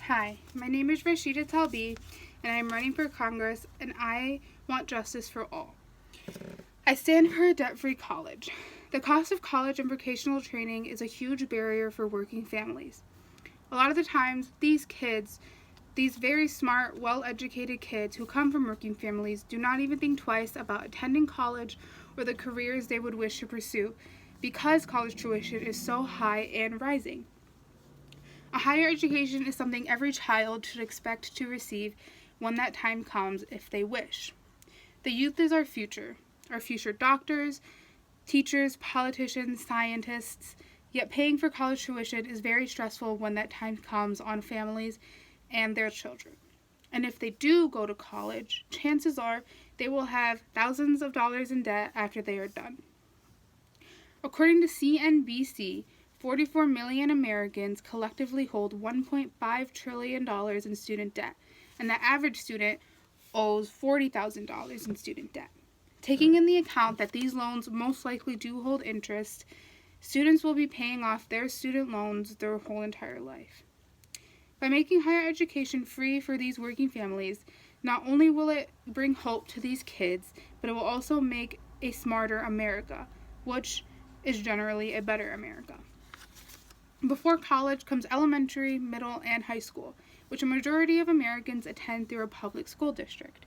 Hi, my name is Rashida Talbi, and I am running for Congress, and I want justice for all. I stand for a debt-free college. The cost of college and vocational training is a huge barrier for working families. A lot of the times, these kids, these very smart, well-educated kids who come from working families do not even think twice about attending college or the careers they would wish to pursue because college tuition is so high and rising. A higher education is something every child should expect to receive when that time comes if they wish. The youth is our future doctors, teachers, politicians, scientists, yet paying for college tuition is very stressful when that time comes on families and their children. And if they do go to college, chances are they will have thousands of dollars in debt after they are done. According to CNBC, 44 million Americans collectively hold $1.5 trillion in student debt, and the average student owes $40,000 in student debt. Taking in the account that these loans most likely do hold interest, students will be paying off their student loans their whole entire life. By making higher education free for these working families, not only will it bring hope to these kids, but it will also make a smarter America, which is generally a better America. Before college comes elementary, middle, and high school, which a majority of Americans attend through a public school district.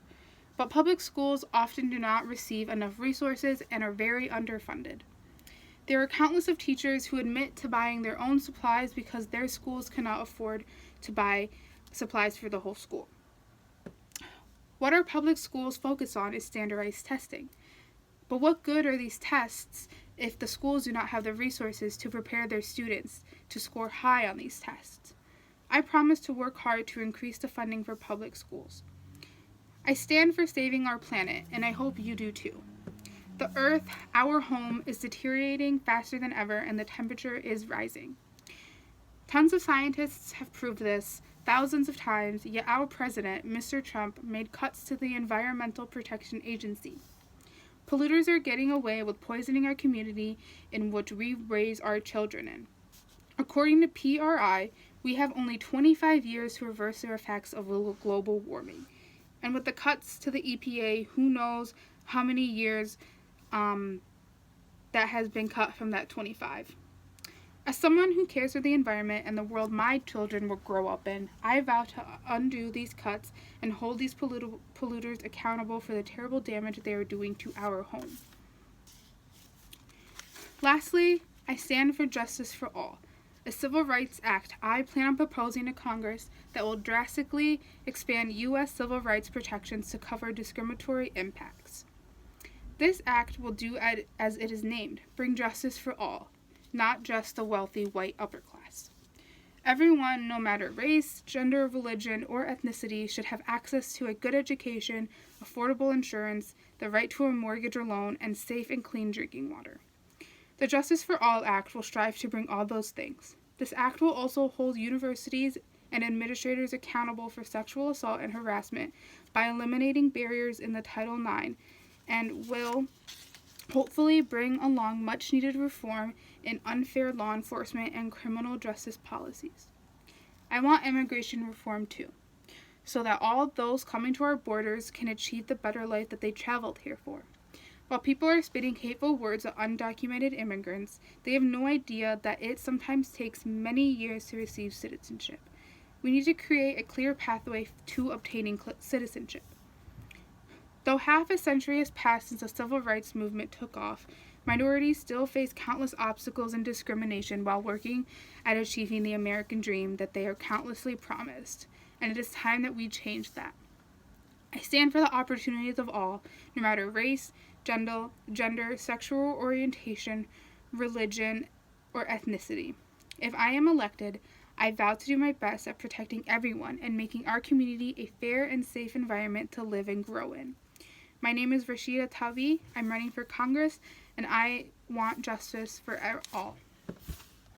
But public schools often do not receive enough resources and are very underfunded. There are countless of teachers who admit to buying their own supplies because their schools cannot afford to buy supplies for the whole school. What our public schools focus on is standardized testing. But what good are these tests if the schools do not have the resources to prepare their students to score high on these tests? I promise to work hard to increase the funding for public schools. I stand for saving our planet, and I hope you do too. The Earth, our home, is deteriorating faster than ever, and the temperature is rising. Tons of scientists have proved this thousands of times, yet our president, Mr. Trump, made cuts to the Environmental Protection Agency. Polluters are getting away with poisoning our community in which we raise our children in. According to PRI, we have only 25 years to reverse the effects of global warming. And with the cuts to the EPA, who knows how many years that has been cut from that 25. As someone who cares for the environment and the world my children will grow up in, I vow to undo these cuts and hold these polluters accountable for the terrible damage they are doing to our home. Lastly, I stand for justice for all, a civil rights act I plan on proposing to Congress that will drastically expand U.S. civil rights protections to cover discriminatory impacts. This act will do as it is named, bring justice for all, not just the wealthy white upper class. Everyone, no matter race, gender, religion, or ethnicity, should have access to a good education, affordable insurance, the right to a mortgage or loan, and safe and clean drinking water. The Justice for All Act will strive to bring all those things. This act will also hold universities and administrators accountable for sexual assault and harassment by eliminating barriers in the Title IX and will hopefully bring along much-needed reform in unfair law enforcement and criminal justice policies. I want immigration reform too, so that all those coming to our borders can achieve the better life that they traveled here for. While people are spitting hateful words at undocumented immigrants, they have no idea that it sometimes takes many years to receive citizenship. We need to create a clear pathway to obtaining citizenship. Though half a century has passed since the civil rights movement took off, minorities still face countless obstacles and discrimination while working at achieving the American dream that they are countlessly promised, and it is time that we change that. I stand for the opportunities of all, no matter race, gender, sexual orientation, religion, or ethnicity. If I am elected, I vow to do my best at protecting everyone and making our community a fair and safe environment to live and grow in. My name is Rashida Talbi. I'm running for Congress, and I want justice for all.